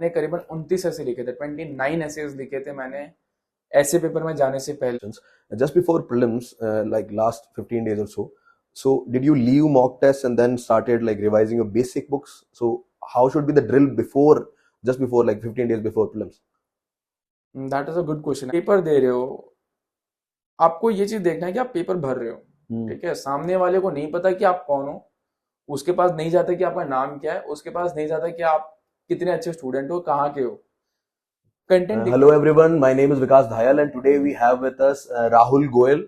मैंने करीबन 29 ऐसे लिखे थे, 29 ऐसे लिखे थे मैंने ऐसे पेपर में जाने से पहले. Just before prelims, like last 15 days or so. So did you leave mock tests and then started like revising your basic books? So how should be the drill before, just before like 15 days before prelims? That is a good question. Paper दे रहे हो, आपको ये चीज देखना है कि आप पेपर भर रहे हो. ठीक है, सामने वाले को नहीं पता कि आप कौन हो, उसके पास नहीं जाता कि आपका नाम क्या है, उसके पास नहीं जाता कि आप कितने अच्छे स्टूडेंट हो, कहाँ के हो. Content Hello everyone, my name is Vikas Dhayal and today we have with us Rahul Goyal.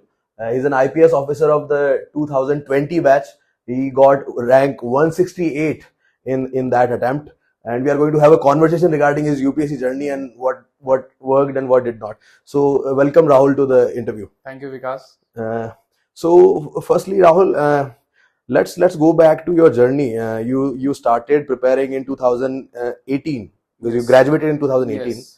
He's an IPS officer of the 2020 batch. He got rank 168 in that attempt, and we are going to have a conversation regarding his UPSC journey and what worked and what did not. So welcome Rahul to the interview. Thank you Vikas. So firstly Rahul, let's go back to your journey. You started preparing in 2018 because you Yes. graduated in 2018. Yes.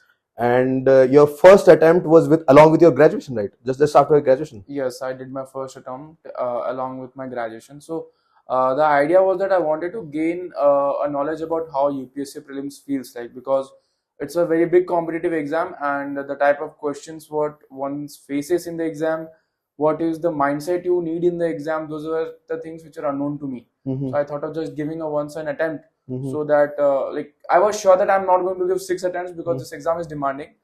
And your first attempt was along with your graduation, right? Just after graduation. Yes, I did my first attempt along with my graduation. So the idea was that I wanted to gain a knowledge about how UPSC prelims feels like, because it's a very big competitive exam, and the type of questions what one faces in the exam, what is the mindset you need in the exam, those were the things which are unknown to me. So I thought of just giving a once an attempt, so that like I was sure that I'm not going to give 6 attempts because this exam is demanding.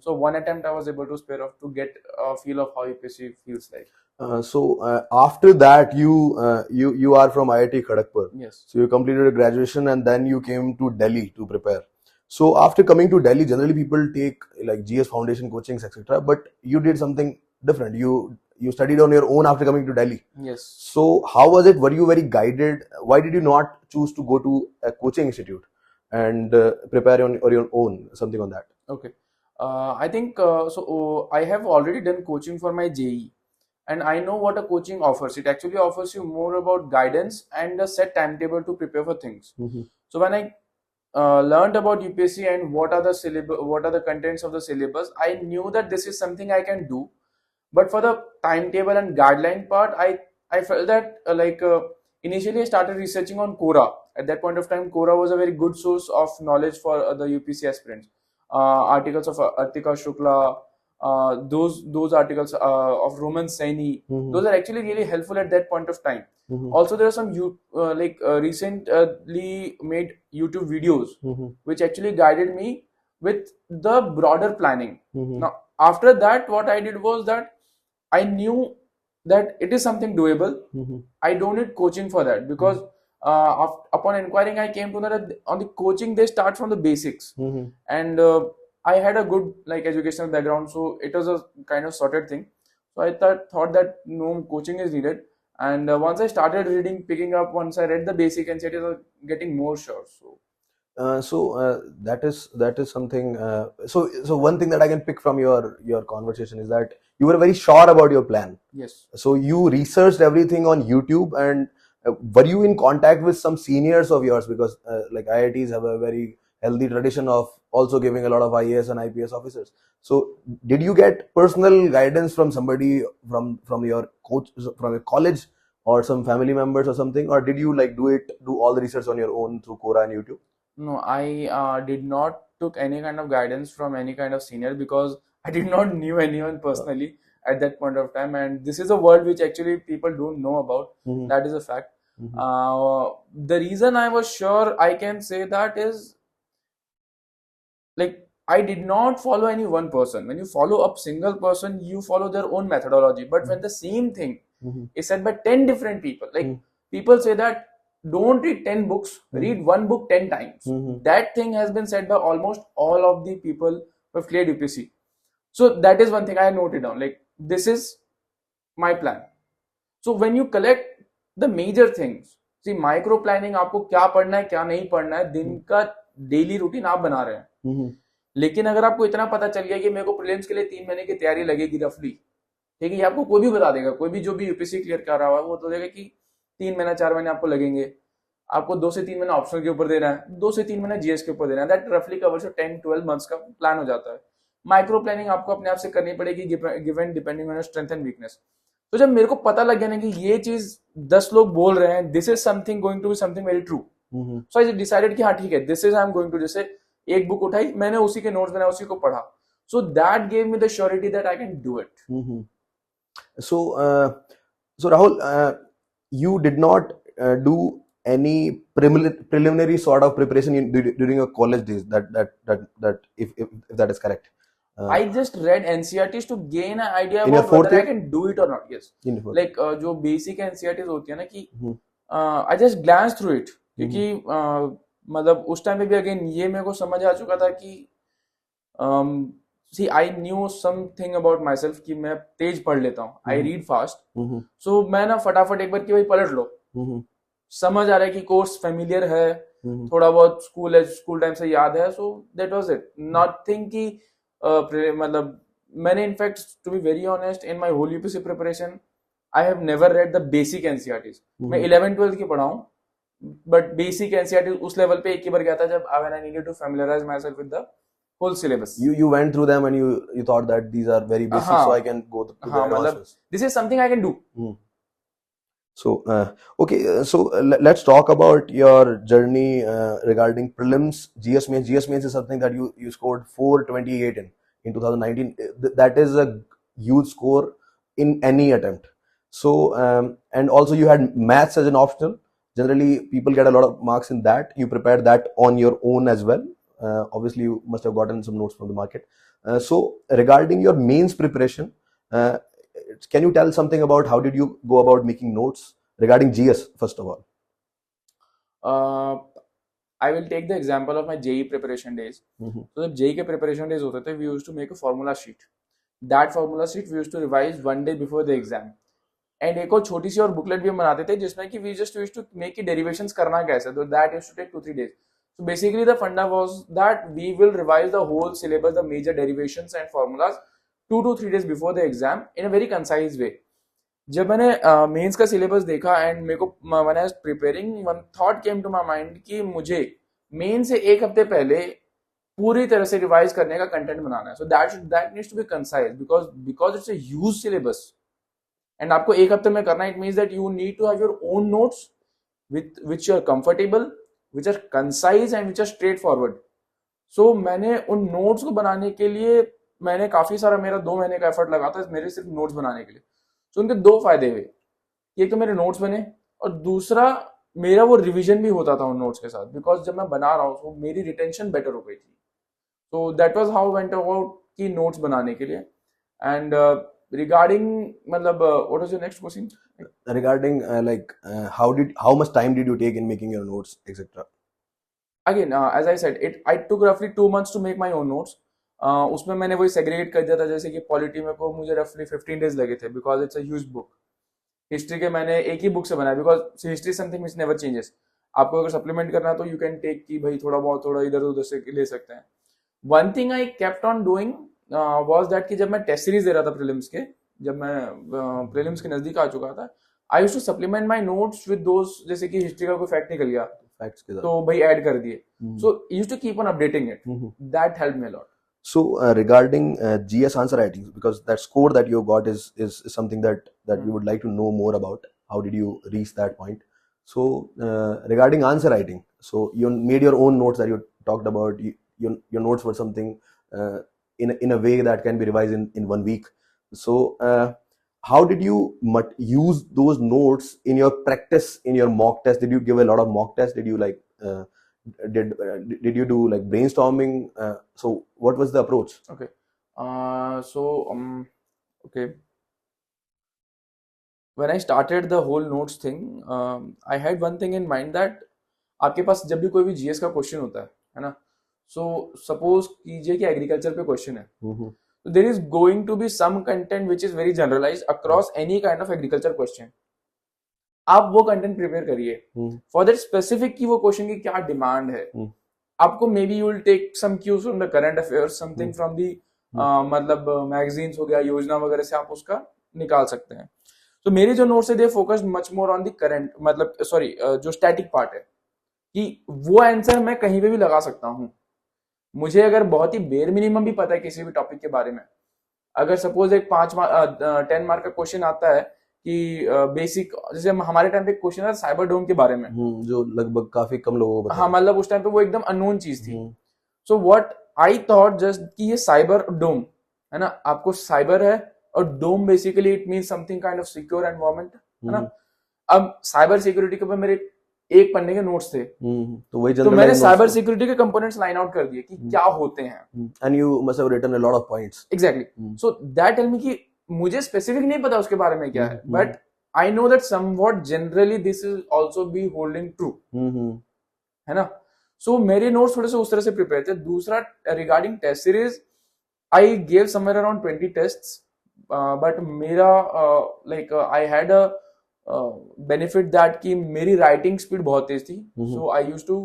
So one attempt I was able to spare off to get a feel of how UPSC feels like. So after that, you are from IIT Kharagpur. Yes. So you completed your graduation and then you came to Delhi to prepare. So after coming to Delhi, generally people take like GS Foundation coachings, etc. But you did something different. You studied on your own after coming to Delhi. Yes. So how was it? Were you very guided? Why did you not choose to go to a coaching institute and prepare on your own, something on that? Okay. I think I have already done coaching for my JE, and I know what a coaching offers. It actually offers you more about guidance and a set timetable to prepare for things. So when I learned about UPSC and what are the contents of the syllabus, I knew that this is something I can do. But for the timetable and guideline part, I felt that initially I started researching on Quora. At that point of time, Quora was a very good source of knowledge for the UPSC aspirants. Articles of Artika Shukla, those articles of Roman Saini, those are actually really helpful at that point of time. Also, there are some recently made YouTube videos which actually guided me with the broader planning. Now, after that, what I did was that I knew that it is something doable. I don't need coaching for that, because upon inquiring, I came to know that on the coaching they start from the basics, and I had a good educational background, so it was a kind of sorted thing. So I thought that no coaching is needed, and once I started reading, picking up, once I read the basic and it is getting more sure. So that is something. So one thing that I can pick from your conversation is that you were very sure about your plan. Yes. So you researched everything on YouTube, and were you in contact with some seniors of yours, because like IITs have a very healthy tradition of also giving a lot of IAS and IPS officers. So did you get personal guidance from somebody from your coach, from your college, or some family members or something, or did you do all the research on your own through Quora and YouTube? No, I did not took any kind of guidance from any kind of senior, because I did not knew anyone personally at that point of time, and this is a world which actually people don't know about. That is a fact. The reason I was sure I can say that is, like, I did not follow any one person. When you follow a single person, you follow their own methodology. But when the same thing is said by 10 different people, like people say that don't read 10 books, read one book 10 times. That thing has been said by almost all of the people who have cleared UPSC. So that is one thing I noted down. Like, this is my plan. So when you collect the major things, see, micro planning, आपको क्या पढ़ना है क्या नहीं पढ़ना है, दिन का डेली रूटीन आप बना रहे हैं. लेकिन अगर आपको इतना पता चल गया कि मेरे को प्रीलिम्स के लिए 3 महीने की तैयारी लगेगी रफली, ठीक है, ये आपको कोई भी बता देगा, कोई भी जो भी यूपीएससी क्लियर कर रहा है वो तो देगा कि 3 महीना 4 महीने आपको लगेंगे, आपको 2 से 3 महीने ऑप्शनल के ऊपर देना है, 2 से 3 महीने जीएस के ऊपर देना है. दैट रफली कवर्स 10-12 मंथ्स का प्लान हो जाता है. माइक्रो प्लानिंग आपको अपने आप से करनी पड़ेगी given depending on strength and weakness. तो जब मेरे को पता लग गया ना कि ये चीज 10 लोग बोल रहे हैं, this is something going to be something very true, so I decided कि हाँ ठीक है, this is I am going to. जैसे एक बुक उठाई, मैंने उसी के नोट्स बनाए, उसी को पढ़ा. So that gave me the surety that I can do it. So so Rahul, you did not do any preliminary sort of preparation during your college days, that if that is correct. I just read NCERTs to gain an idea In your about fourth whether I year? can do it or not. Yes. In your fourth. Like जो basic NCERTs होती है ना कि I just glanced through it, क्योंकि मतलब उस time पे भी अगेन ये मेरे को समझ आ चुका था कि see I knew something about myself कि मैं तेज पढ़ लेता हूँ. I read fast. So मैं ना फटाफट एक बार कि भाई पलट लो, समझ आ रहा है कि कोर्स फेमिलियर है, थोड़ा बहुत स्कूल टाइम से याद है. So that was it. Nothing कि मतलब मैंने in fact to be very honest in my whole UPSC preparation I have never read the basic NCERTs. मैं 11th-12th की पढ़ा हूँ, बट बेसिक एनसीईआरटी उस लेवल पे एक ही बार गया था जब when I needed to familiarise myself with the whole syllabus. You went through them and you thought that these are very basic, so I can go to the advanced. This is something I can do. So okay, so let's talk about your journey regarding prelims. GS mains is something that you scored 428 in 2019. That is a huge score in any attempt. So and also you had maths as an optional. Generally people get a lot of marks in that. You prepared that on your own as well. Obviously you must have gotten some notes from the market. So regarding your mains preparation, can you tell something about how did you go about making notes regarding GS first of all? I will take the example of my JEE preparation days. So जब JEE के preparation days होते थे, we used to make a formula sheet. That formula sheet we used to revise one day before the exam. And एक और छोटी सी और booklet भी हम बनाते थे जिसमें कि we just used to make की derivations करना कैसे. So that used to take 2-3 days. So basically the funda was that we will revise the whole syllabus, the major derivations and formulas 2 to 3 days before the exam in a very concise way. जब मैंने mains का syllabus देखा and मेरे को when I was preparing, one thought came to my mind कि मुझे main से एक हफ्ते पहले पूरी तरह से रिवाइज करने का कंटेंट बनाना है. So that needs to be concise because it's a huge syllabus and आपको एक हफ्ते में करना. It means that you need to have your own notes with which you are comfortable, which are concise and which are straightforward. So मैंने उन notes को बनाने के लिए मैंने काफी सारा मेरा 2 महीने का एफर्ट लगा था मेरे सिर्फ नोट्स बनाने के लिए. So उनके 2 फायदे हुए. एक तो मेरे नोट्स बने और दूसरा मेरा वो रिवीजन भी होता था उन नोट्स के साथ, बिकॉज जब मैं बना रहा हूँ तो मेरी रिटेंशन बेटर हो गई थी. So that was how I went about की नोट्स बनाने के लिए. And regarding मतलब what was your next question? Regarding how much time did you take in making your notes, etc. Again, as I said, I took roughly 2 months to make my own notes. उसमें मैंने वही segregate कर दिया था, जैसे कि polity में को मुझे रफली 15 days लगे थे because it's a huge book. History के मैंने एक ही बुक से बनाया because history something which never changes. आपको अगर सप्लीमेंट करना है तो यू कैन टेक कि भाई थोड़ा इधर उधर से ले सकते हैं. One thing I kept on doing was that कि जब मैं टेस्ट सीरीज दे रहा था प्रीलिम्स के, जब मैं प्रीलिम्स के नजदीक आ चुका था, I used to supplement my notes with those, जैसे कि हिस्ट्री का कोई फैक्ट निकल गया तो भाई ऐड कर दिए. So used to keep on updating it. That helped me a lot. So regarding GS answer writing, because that score that you got is something that we would like to know more about. How did you reach that point? So regarding answer writing, so you made your own notes that you talked about. Your notes were something in a way that can be revised in 1 week. So how did you use those notes in your practice, in your mock test? Did you give a lot of mock tests? Did you did you do like brainstorming? So what was the approach? Okay. Okay. When I started the whole notes thing, I had one thing in mind that आपके पास जब भी कोई भी GS का question होता है ना, so suppose कीजिए कि एग्रीकल्चर पे क्वेश्चन है, तो there is going to be some content which is very generalised across any kind of agriculture question. आप वो कंटेंट प्रिपेयर करिए फॉर दैट स्पेसिफिक कि वो क्वेश्चन की क्या डिमांड है. आपको maybe you will take some cues from the current affairs, something from the मतलब मैगजीन्स हो गया, योजना वगैरह से आप उसका निकाल सकते हैं. तो मेरे जो नोट्स है they focused much more on the current, मतलब सॉरी जो स्टैटिक पार्ट है कि वो आंसर मैं कहीं पे भी लगा सकता हूँ. मुझे अगर बहुत ही बेर मिनिमम भी पता है किसी भी टॉपिक के बारे में, अगर सपोज एक 10 मार्क का क्वेश्चन आता है कि बेसिक, जैसे हमारे टाइम पे क्वेश्चन था साइबर डोम के बारे में, जो लगभग काफी कम लोगों को पता. हाँ, मतलब उस टाइम पे वो एकदम अननोन चीज थी. So what I thought just कि ये साइबर डोम है ना, आपको साइबर है और dome basically it mean something kind of secure environment है ना। अब साइबर सिक्योरिटी के ऊपर मेरे एक पन्ने के नोट्स थे, तो वही तो मैंने साइबर सिक्योरिटी के कंपोनेंट्स लाइन आउट कर दिए कि क्या होते हैं, and you must have written a lot of points. Exactly, so that tell me कि मुझे स्पेसिफिक नहीं पता उसके बारे में क्या है, but I know that somewhat generally this is also be holding true, है ना। सो मेरे नोट्स थोड़े से उस तरह से प्रिपेयर थे। दूसरा regarding test series, I gave somewhere around 20 tests, but मेरा like I had a benefit that कि मेरी राइटिंग स्पीड बहुत तेज थी, so I used to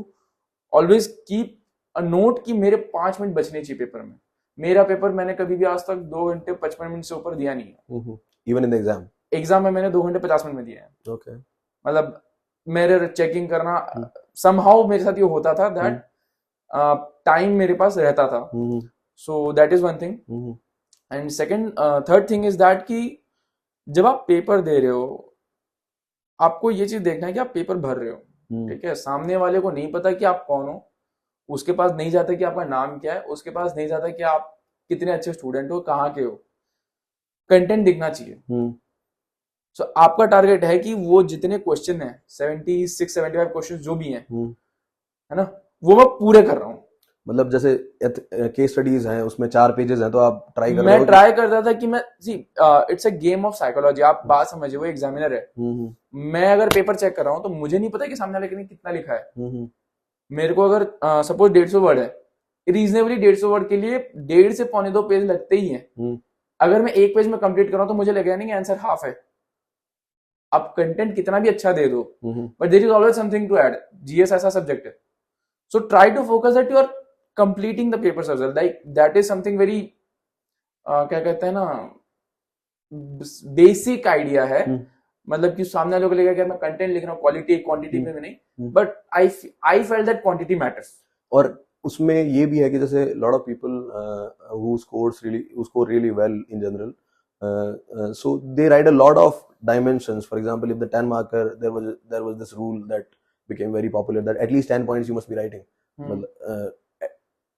always keep a note कि मेरे 5 मिनट बचने चाहिए पेपर में। मेरा पेपर मैंने कभी भी आज तक 2 घंटे 55 मिनट से ऊपर दिया नहीं है। Even in the exam, exam में मैंने 2 घंटे 50 मिनट में दिया है। ओके, मतलब मेरे चेकिंग करना समहाउ मेरे साथ ये होता था दैट टाइम मेरे पास रहता था। सो that is one thing. And second third thing is that कि जब आप पेपर दे रहे हो, आपको ये चीज देखना है कि आप पेपर भर रहे हो, ठीक है। सामने वाले को नहीं पता कि आप कौन हो, उसके पास नहीं जाता कि आपका नाम क्या है, उसके पास नहीं जाता कि आप कितने अच्छे स्टूडेंट हो, कहाँ के हो, कंटेंट दिखना चाहिए। सो आपका टारगेट है कि वो जितने क्वेश्चन है 76-75 क्वेश्चन जो भी हैं, है ना, वो मैं पूरे कर रहा हूँ। मतलब जैसे केस स्टडीज हैं उसमें 4 पेजेस हैं, तो आप ट्राई कर रहे हो? मैं ट्राई करता था कि मैं it's a game of psychology, आप बात समझिए, वो एग्जामिनर है, मैं अगर पेपर चेक कर रहा हूँ तो मुझे नहीं पता कि सामने वाले ने कितना लिखा है। मेरे को अगर सपोज 150 वर्ड है, रीजनेबली 150 वर्ड के लिए 1.5 से 1.25 पेज लगते ही हैं। अगर मैं एक पेज में कंप्लीट कर रहा हूँ तो मुझे लगेगा नहीं कि आंसर हाफ है। आप कंटेंट कितना भी अच्छा दे दो, but there is always something to add. GS ऐसा सब्जेक्ट है, so try to focus that you are completing the papers as well, like that is something very क्या कहते हैं ना, बेसिक आइडिया है। मतलब कि सामने वालों को लगेगा कि मैं कंटेंट लिख रहा हूँ, क्वालिटी क्वांटिटी में नहीं, but I felt that quantity matters. और उसमें ये भी है कि जैसे lot of people who score really well in general, so they write a lot of dimensions. For example, if the 10 marker, there was this rule that became very popular that at least 10 points you must be writing.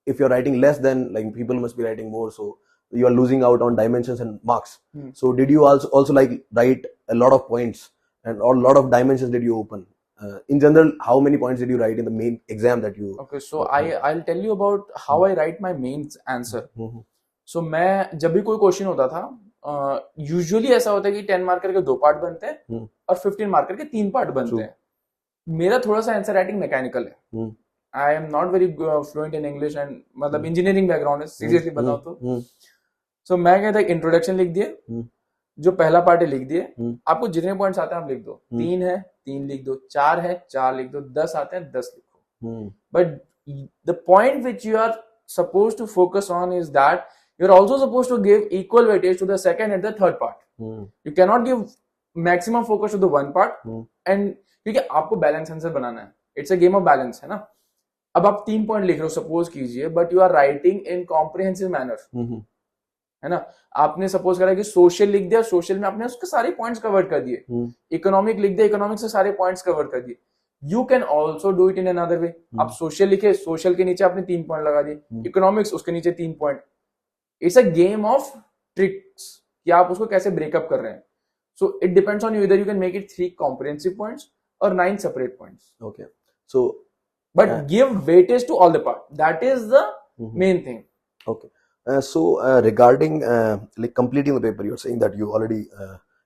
If you're writing less, then like people must be writing more, so you are losing out on dimensions and marks. So did you also like write a lot of points and or a lot of dimensions did you open? In general, how many points did you write in the main exam that you? Okay, so I'll tell you about how I write my main answer. So मैं जब भी कोई question होता था, usually ऐसा होता है कि 10 मार्कर के 2 पार्ट बनते हैं और 15 मार्कर के 3 पार्ट बनते हैं। मेरा थोड़ा सा आंसर राइटिंग मैकेनिकल है। I am not very fluent in English and मतलब इंजीनियरिंग बैकग्राउंड है, सीरियसली बताऊं तो। सो मैं कहता इंट्रोडक्शन लिख दिए, जो पहला पार्ट है लिख दिए, आपको जितने पॉइंट्स आते हैं आप लिख दो। 3 है 3 लिख दो, 4 है 4 लिख दो, 10 आते हैं 10 लिखो। But the point which you are suppose to focus on is that you're also supposed to give equal weightage to the second and the third part. You cannot give maximum focus to the one part. And क्योंकि आपको balance answer बनाना है, it's a game of balance, है ना। अब आप 3 point लिख रहे हो सपोज कीजिए, but you are writing in comprehensive manner, है ना। आपने सपोज करा कि सोशल लिख दिया, सोशल में आपने उसके सारे पॉइंट्स कवर कर दिए। इकोनॉमिक लिख दिया, इकोनॉमिक से सारे पॉइंट्स कवर कर दिए। You can also do it in another way. आप सोशल लिखे, सोशल के नीचे आपने 3 पॉइंट लगा दिए, इकोनॉमिक्स उसके नीचे 3 point. It's a game of tricks कि आप उसको कैसे ब्रेकअप कर रहे हैं। So it depends on you, इधर you can make it 3 comprehensive points और 9 separate points. Okay, so but give weightage to all the part, that is the main thing. Okay, so regarding like completing the paper, you're saying that you already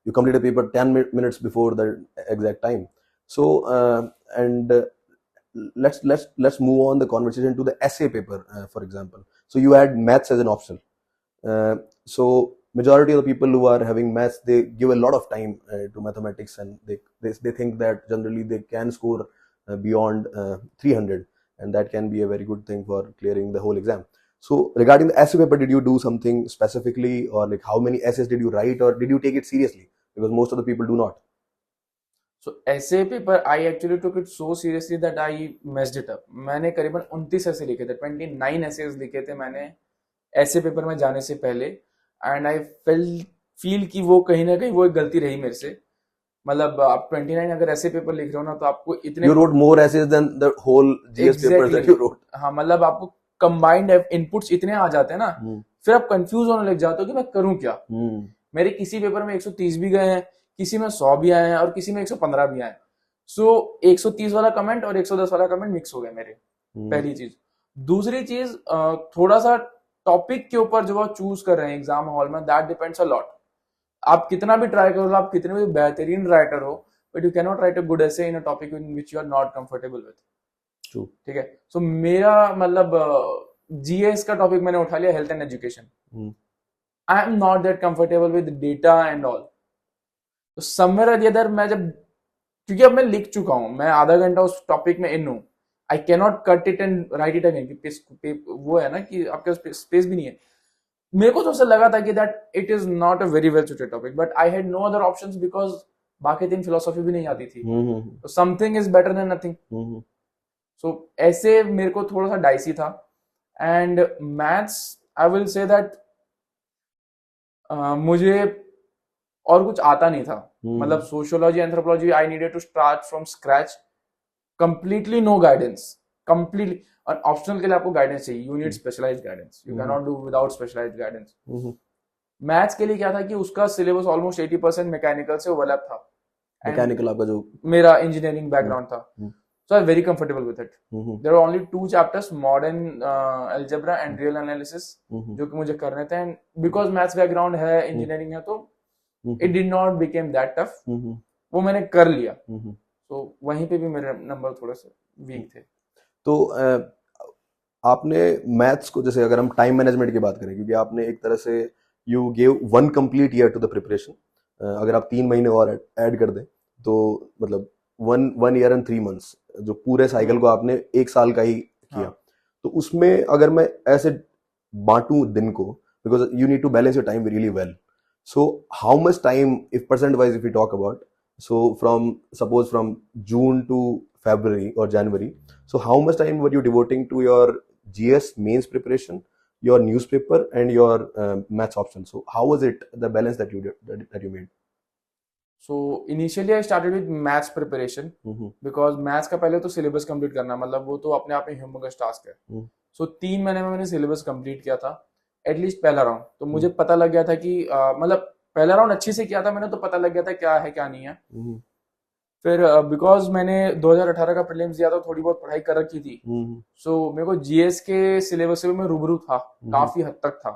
you completed the paper 10 minutes before the exact time. So and let's move on the conversation to the essay paper, for example. So you had maths as an option. So majority of the people who are having maths, they give a lot of time to mathematics, and they think that generally they can score beyond 300, and that can be a very good thing for clearing the whole exam. So regarding the essay paper, did you do something specifically, or like how many essays did you write, or did you take it seriously? Because most of the people do not. So essay paper, I actually took it so seriously that I messed it up. मैंने करीबन 29 ऐसे लिखे थे, 29 essays लिखे थे मैंने ऐसे paper में जाने से पहले, and I feel कि वो कहीं ना कहीं वो एक गलती रही मेरे से। मतलब आप 29 अगर ऐसे पेपर लिख रहे हो ना, तो आपको इतने You wrote more essays than the whole GS papers that you wrote. हाँ, मतलब आपको कंबाइंड इनपुट्स इतने आ जाते हैं ना, फिर आप कंफ्यूज होने लग जाते हो कि मैं करूं क्या। मेरे किसी पेपर में 130 भी गए हैं, किसी में 100 भी आए हैं और किसी में 115 भी आए हैं। सो 130 वाला कमेंट और 110 वाला कमेंट मिक्स हो गए मेरे। पहली चीज। दूसरी चीज, थोड़ा सा टॉपिक के ऊपर जो आप चूज कर रहे हैं एग्जाम हॉल में, दैट डिपेंड्स अ लॉट। आप कितना भी ट्राई करो, आप कितने भी बेहतरीन राइटर हो, but you can not write a good essay in a topic in which you are not comfortable with. True. ठीक है। सो मेरा मतलब जीएस का टॉपिक मैंने उठा लिया, health and education. I am not that comfortable with data and all. तो somewhere और अदर मैं जब, क्योंकि अब मैं लिख चुका हूं, मैं आधा घंटा उस टॉपिक में इन हूं, I can not cut it and right it again. वो है ना कि आपके स्पेस भी नहीं है। मेरे को तो ऐसा लगा था कि that it is not a very well suited topic, but I had no other options because बाकी 3 फिलोसॉफी भी नहीं आती थी। तो something is better than nothing. So ऐसे मेरे को थोड़ा सा डाइसी था। And maths, I will say that मुझे और कुछ आता नहीं था। मतलब sociology, anthropology, I needed to start from scratch, completely no guidance, completely. और ऑप्शनल के लिए आपको गाइडेंस चाहिए, you need specialised guidance, you can not do without specialised guidance. Maths के लिए क्या था कि उसका सिलेबस ऑलमोस्ट 80% मैकेनिकल से ओवरलैप था। मैकेनिकल आपका जो मेरा इंजीनियरिंग बैकग्राउंड था, so I'm very comfortable with it. There are only 2 chapters, modern algebra and real analysis, जो कि मुझे करने थे। And because maths background है, engineering है, तो it did not became that tough. वो मैंने कर लिया। तो वहीं पे भी मेरे नंबर थोड़े से वीक थे। तो आपने मैथ्स को, जैसे अगर हम टाइम मैनेजमेंट की बात करें, क्योंकि आपने एक तरह से you gave 1 complete year to the preparation, अगर आप 3 महीने और ऐड कर दें तो मतलब 1 ईयर एंड 3 मंथ्स, जो पूरे साइकिल को आपने 1 साल का ही किया। तो उसमें अगर मैं ऐसे बांटूं दिन को, because you need to balance your time really well, so how much time, if percent wise if you talk about, so from June to February or January, so how much time were you devoting to your GS mains preparation, your newspaper and your maths option? So how was it, the balance that you made? So initially I started with maths preparation, because maths का पहले तो syllabus complete करना, मतलब वो तो अपने आप में humongous task है। So 3 महीने में मैंने syllabus complete किया था, एटलीस्ट पहला राउंड। तो मुझे पता लग गया था कि मतलब पहला राउंड अच्छे से किया था मैंने, तो पता लग गया था क्या है क्या नहीं है। फिर बिकॉज मैंने 2018 का प्रीलिम्स दिया था, थोड़ी बहुत पढ़ाई कर रखी थी, सो मेरे को जीएस के सिलेबस से भी मैं रूबरू था, काफी हद तक था।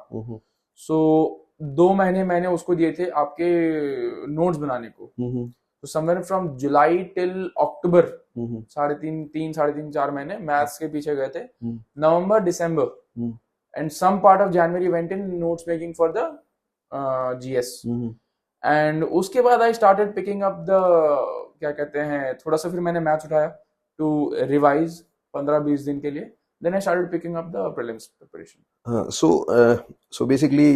सो 2 महीने मैंने उसको दिए थे आपके नोट्स बनाने को। तो somewhere from July till October, 3.5-4 महीने मैथ्स के पीछे गए थे। November, December and some part of January went in notes making for the GS। And उसके बाद I started picking up the, क्या कहते हैं, थोड़ा सा फिर मैंने मैथ्स उठाया टू रिवाइज 15-20 दिन के लिए। Then I started picking up the prelims preparation. So basically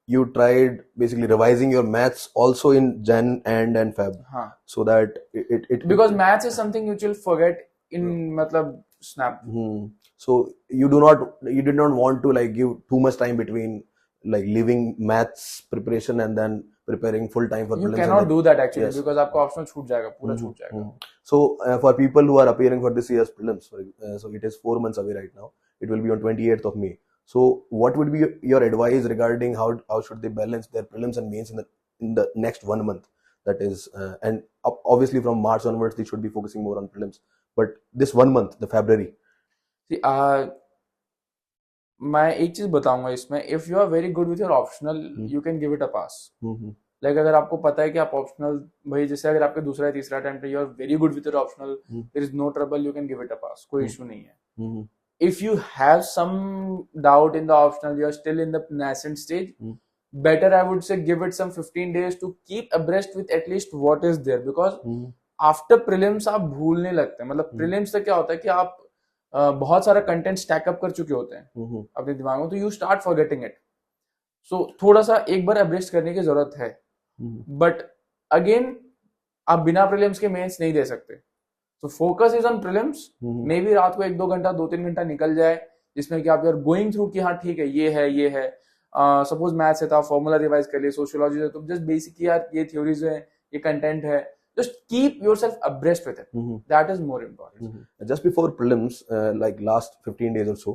you tried basically revising your maths also in Jan and Feb, so that it because maths is something which you'll forget in matlab snap. So you did not want to like give too much time between like leaving maths preparation and then preparing full time for you prelims. Cannot do that actually, yes. Because आपका optional छूट जाएगा, पूरा छूट जाएगा। So for people who are appearing for this year's prelims, so it is 4 months away right now, it will be on 28th of May. So what would be your advice regarding how should they balance their prelims and mains in the next 1 month, that is and obviously from March onwards they should be focusing more on prelims, but this 1 month, the February? See, मैं एक चीज बताऊंगा इसमें, if you are very good with your optional you can give it a pass. Like अगर आपको पता है कि आप ऑप्शनल, भाई जैसे अगर आपके दूसरा या तीसरा अटेम्प्ट है, you are very good with your optional, there is no trouble, you can give it a pass, कोई इशू नहीं है। If you have some doubt in the optional, you are still in the nascent stage, better I would say give it some 15 days to keep abreast with at least what is there, because after prelims आप भूलने लगते हैं। मतलब prelims से क्या होता है कि आप बहुत सारा कंटेंट स्टैकअप कर चुके होते हैं अपने दिमाग में, तो यू स्टार्ट फॉरगेटिंग इट। सो थोड़ा सा एक बार अब्रेस्ट करने की जरूरत है, बट अगेन आप बिना प्रीलिम्स के मेंस नहीं दे सकते। So focus is on prelims. May be रात को 1-2 घंटा, 2-3 घंटा निकल जाए जिसमें कि आप यार गोइंग थ्रू कि हाँ ठीक है ये है। सपोज मैथ्स है तो आप फॉर्मूला रिवाइज कर लिए, सोशियोलॉजी है तो जस्ट बेसिक यार ये थ्योरीज है, ये कंटेंट है, just keep yourself abreast with it. That is more important. Just before prelims, like last 15 days or so,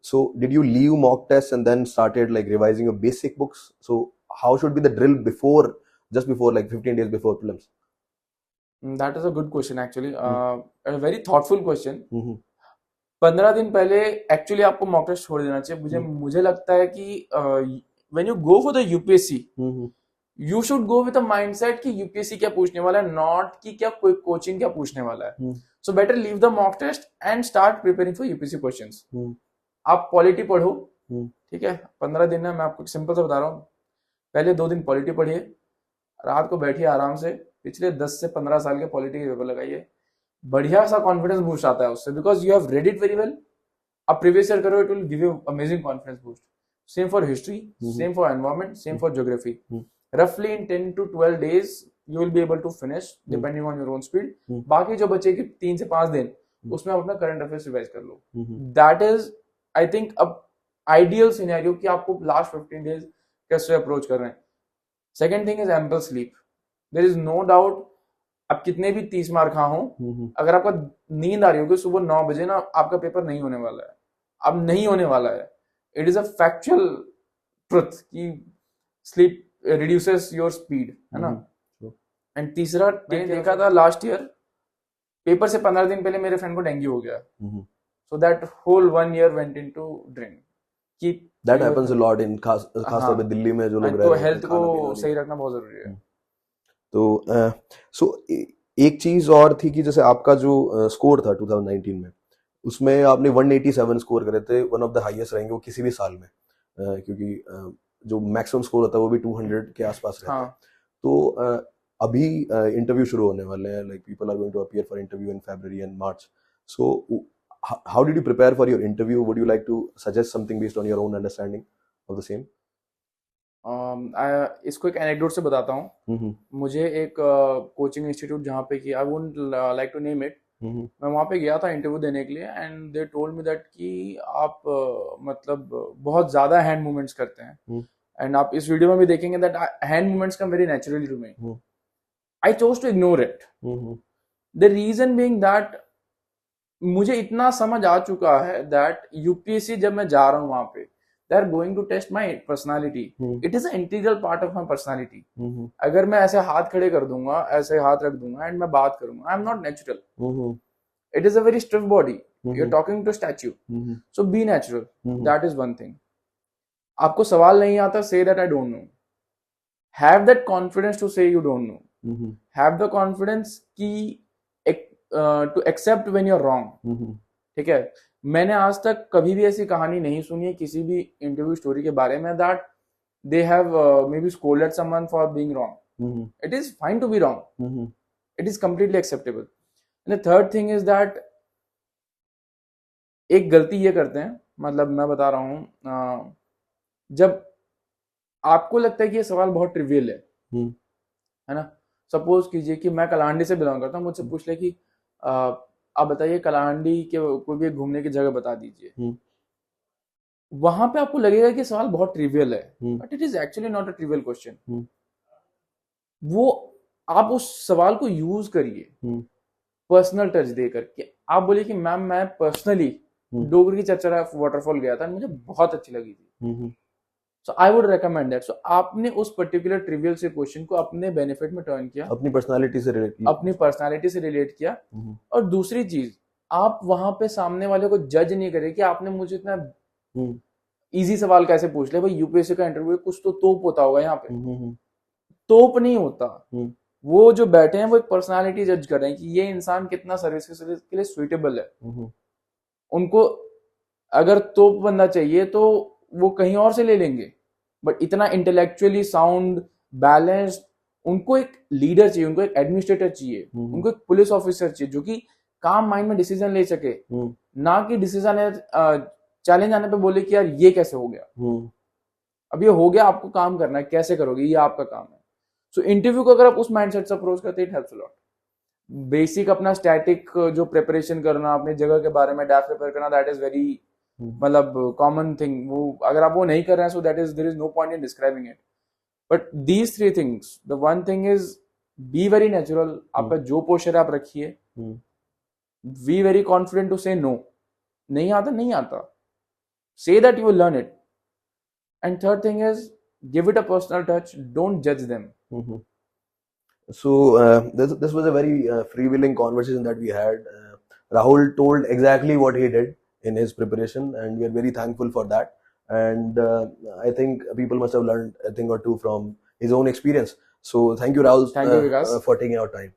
So did you leave mock tests and then started like revising your basic books? So how should be the drill before, just before like 15 days before prelims? That is a good question actually. A very thoughtful question. Mm-hmm. 15 दिन पहले actually आपको mock test छोड़ देना चाहिए. मुझे लगता है कि when you go for the UPSC, you should go with a mindset कि यूपीएससी क्या पूछने वाला है, नॉट कि क्या कोई कोचिंग क्या पूछने वाला है. So better leave the mock test and start preparing for UPSC questions. आप पॉलिटी पढ़ो, ठीक है. 15 दिन है, मैं आपको सिंपल से बता रहा हूँ. पहले 2 दिन पॉलिटी पढ़िए, रात को बैठिए आराम से, पिछले 10 से 15 साल के पॉलिटी के पेपर लगाइए. बढ़िया सा कॉन्फिडेंस बूस्ट आता है उससे, because you have read it very well. आप प्रीवियस ईयर करो, it will give you amazing confidence boost. Same for history, same for environment, same for geography. रफली इन 10 to 12 days you will be able to finish depending on your own speed. बाकी जो बचे कि 3 से 5 दिन, उसमें आप अपना करंट अफेयर्स रिवाइज कर लो. दैट इज आई थिंक अब आइडियल सिनेरियो कि आपको लास्ट 15 days कैसे अप्रोच कर रहे हैं. Second thing is ample sleep. There is no doubt, आप कितने भी 30 मार्क खा हो, अगर आपका नींद आ रही होगी सुबह 9 बजे ना, आपका पेपर नहीं होने वाला है. अब नहीं होने वाला है. It is a factual truth कि स्लीप reduces your speed, है ना. एंड तीसरा, मैंने देखा था लास्ट ईयर पेपर से 15 दिन पहले मेरे फ्रेंड को डेंगू हो गया. So that whole 1 year went into drain. कि that happens a lot in खास तौर पे दिल्ली में जो लोग रह रहे हैं, तो हेल्थ को सही रखना बहुत जरूरी है. तो सो एक चीज और थी कि जैसे आपका जो स्कोर था 2019 में, उसमें आपने 187 स्कोर करे थे, वन ऑफ द हाईएस्ट रहेंगे वो किसी भी साल में, क्योंकि जो मैक्सिमम स्कोर होता है वो भी 200 के आसपास रहता है. तो अभी इंटरव्यू शुरू होने वाले हैं, like people are going to appear for interview in February and March. So how did you prepare for your interview? Would you like to suggest something based on your own understanding of the same? इसको एक anecdote से बताता हूँ. मुझे एक coaching institute जहाँ पे कि I wouldn't like to name it, मैं वहाँ पे गया था इंटरव्यू देने के लिए. And they told me that कि आप मतलब बहुत ज्यादा हैंड मूवमेंट्स करते हैं. एंड आप इस वीडियो में भी देखेंगे that hand movements come very naturally to me. I chose to ignore it. The reason being that मुझे इतना समझ आ चुका है दैट यूपीएससी जब मैं जा रहा हूँ वहां पे, they are going to test my personality. It is an integral part of my personality. अगर मैं ऐसे हाथ खड़े कर दूंगा, ऐसे हाथ रख दूंगा एंड मैं बात करूंगा, I am not natural. It is a very stiff body. You're talking to a statue. So be natural. That is one thing. आपको सवाल नहीं आता, say that I don't know. Have that confidence to say you don't know. Have the confidence कि to accept when you're wrong. ठीक है. मैंने आज तक कभी भी ऐसी कहानी नहीं सुनी है किसी भी इंटरव्यू स्टोरी के बारे में that they have maybe scolded someone for being wrong. It is fine to be wrong. It is completely acceptable. And the third thing is that एक गलती ये करते हैं, मतलब मैं बता रहा हूँ, जब आपको लगता है कि ये सवाल बहुत ट्रिवियल है ना. सपोज कीजिए कि मैं कलांडी से बिलोंग करता हूँ, मुझसे पूछ ले कि आप बताइए कलांडी के कोई भी घूमने की जगह बता दीजिए. वहां पे आपको लगेगा कि सवाल बहुत ट्रिवियल है, but it is actually not a trivial question. वो आप उस सवाल को यूज करिए पर्सनल टच देकर के. आप बोलिए कि मैम मैं पर्सनली डोगरी की चरचरा वाटरफॉल गया था, मुझे बहुत अच्छी लगी थी. So I would recommend that. सो आपने उस पर्टिकुलर ट्रिवियल से क्वेश्चन को अपने बेनिफिट में टर्न किया, अपनी पर्सनालिटी से रिलेट किया. और दूसरी चीज, आप वहां पे सामने वाले को जज नहीं करे कि आपने मुझे इतना इजी सवाल कैसे पूछ लिया. भाई यूपीएससी का इंटरव्यू, कुछ तो तोप होता होगा यहाँ पे. तोप नहीं होता. वो जो बैठे हैं वो एक पर्सनालिटी जज कर रहे हैं कि ये इंसान कितना सर्विस के लिए सुइटेबल है. उनको अगर तोप बंदा चाहिए तो वो कहीं और से ले लेंगे, बट इतना इंटेलेक्चुअली साउंड, बैलेंस्ड, उनको एक लीडर चाहिए, उनको एक एडमिनिस्ट्रेटर चाहिए, उनको एक पुलिस ऑफिसर चाहिए जो कि काम माइंड में डिसीजन ले सके, ना कि डिसीजन चैलेंज आने पे बोले कि यार ये कैसे हो गया. अब ये हो गया, आपको काम करना है, कैसे करोगे, ये आपका काम है. सो इंटरव्यू को अगर आप उस माइंडसेट से अप्रोच करते हैं, it helps a lot. Basic अपना स्टैटिक जो प्रिपरेशन करना, अपनी जगह के बारे में डाटा प्रिपेयर करना, दैट इज वेरी मतलब कॉमन थिंग. वो अगर आप वो नहीं कर रहे हैं, so that is there is no point in describing it. But these three things, the one thing is be very natural. आपका जो पोस्चर आप रखिए, be very confident to say no. नहीं आता, नहीं आता. say that you will learn it. And third thing is, give it a personal touch. Don't judge them. Mhm. So this was a very freewheeling conversation that we had. Rahul told exactly what he did in his preparation, and we are very thankful for that. And I think people must have learned a thing or two from his own experience. So thank you, Rahul, Thank you, Vikas. for taking our time.